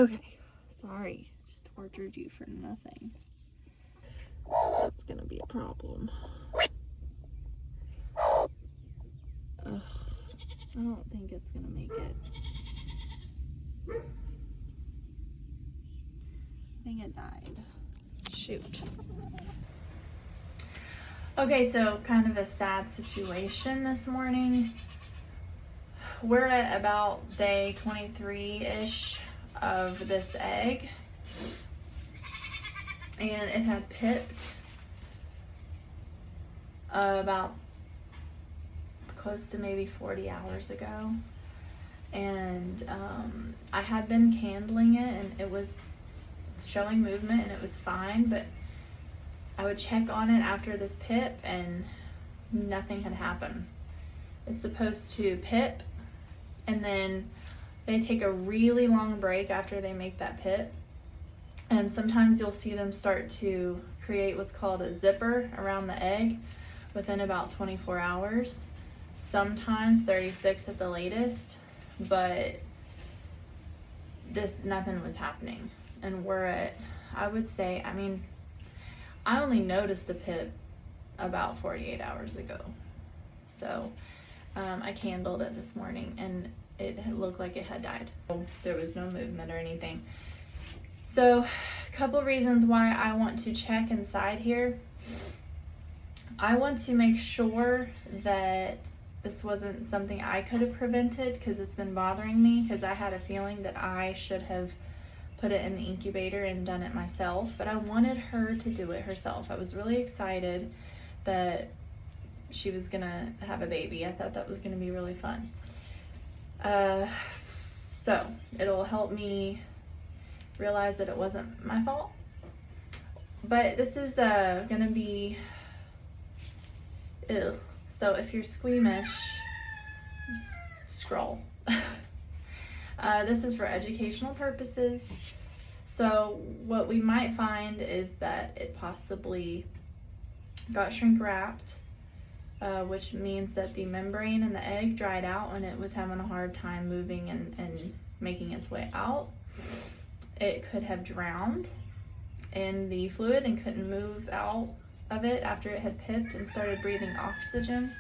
Okay, sorry, just tortured you for nothing. That's gonna be a problem. Ugh, I don't think it's gonna make it. I think it died. Shoot. Okay, so kind of a sad situation this morning. We're at about day 23-ish of this egg, and it had pipped about close to maybe 40 hours ago, and I had been candling it, and it was showing movement, and it was fine, but I would check on it after this pip, and nothing had happened. It's supposed to pip, and then they take a really long break after they make that pip, and sometimes you'll see them start to create what's called a zipper around the egg within about 24 hours, sometimes 36 at the latest, but nothing was happening. And we're at, I would say, I mean, I only noticed the pip about 48 hours ago. So I candled it this morning, and it looked like it had died. There was no movement or anything. So a couple reasons why I want to check inside here. I want to make sure that this wasn't something I could have prevented, because it's been bothering me, because I had a feeling that I should have put it in the incubator and done it myself, but I wanted her to do it herself. I was really excited that she was gonna have a baby. I thought that was gonna be really fun. So it'll help me realize that it wasn't my fault. But this is gonna be, ugh. So if you're squeamish, scroll. This is for educational purposes. So what we might find is that it possibly got shrink wrapped, which means that the membrane in the egg dried out and it was having a hard time moving and making its way out. It could have drowned in the fluid and couldn't move out of it after it had pipped and started breathing oxygen.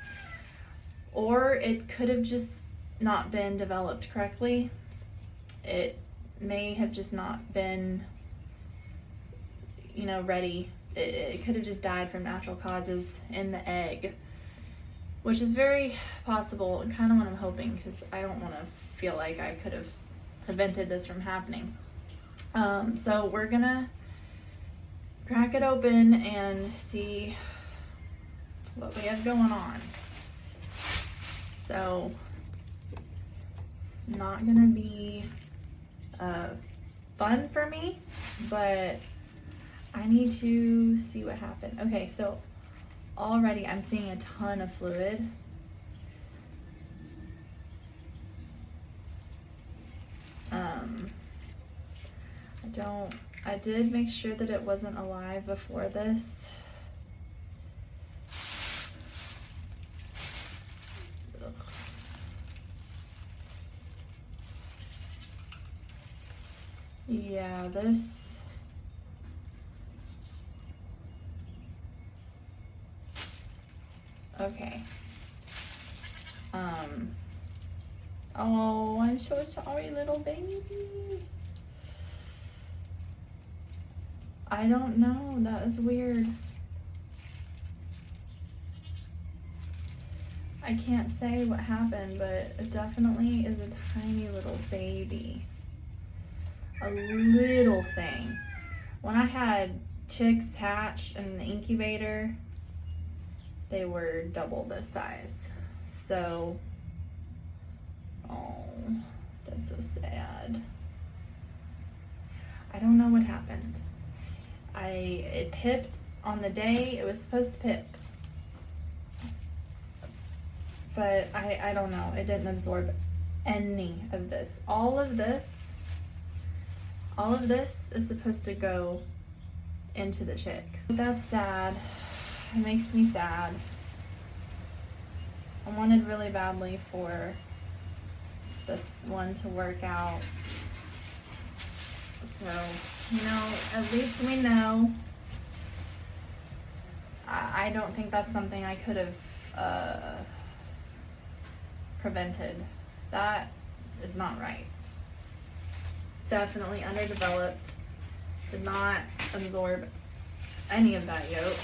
Or it could have just not been developed correctly. It may have just not been, ready. It could have just died from natural causes in the egg, which is very possible, and kind of what I'm hoping, because I don't want to feel like I could have prevented this from happening. So we're gonna crack it open and see what we have going on. So it's not gonna be fun for me, but I need to see what happened. Okay, so already I'm seeing a ton of fluid. I did make sure that it wasn't alive before this. Ugh. Yeah, this. Okay. Oh, I'm so sorry, little baby. I don't know, that is weird. I can't say what happened, but it definitely is a tiny little baby. A little thing. When I had chicks hatch in the incubator, they were double this size. So, oh, that's so sad. I don't know what happened. It pipped on the day it was supposed to pip. But I don't know, it didn't absorb any of this. All of this is supposed to go into the chick. That's sad. It makes me sad. I wanted really badly for this one to work out. So, at least we know. I don't think that's something I could have prevented. That is not right. Definitely underdeveloped. Did not absorb any of that yolk.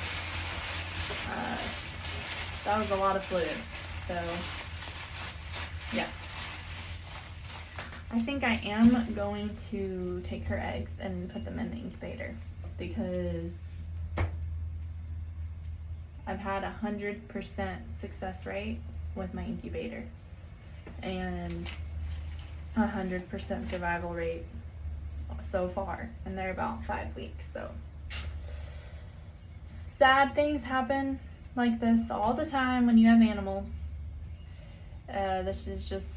That was a lot of fluid. So, yeah. I think I am going to take her eggs and put them in the incubator because I've had 100% success rate with my incubator and 100% survival rate so far, and they're about 5 weeks. So sad things happen like this all the time when you have animals. This is just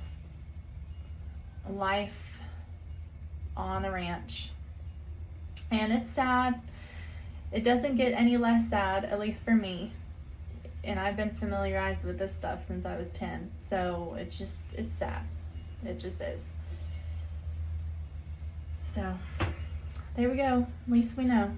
life on a ranch, and it's sad. It doesn't get any less sad, at least for me, and I've been familiarized with this stuff since I was 10, so it's sad. It just is. So there we go. At least we know.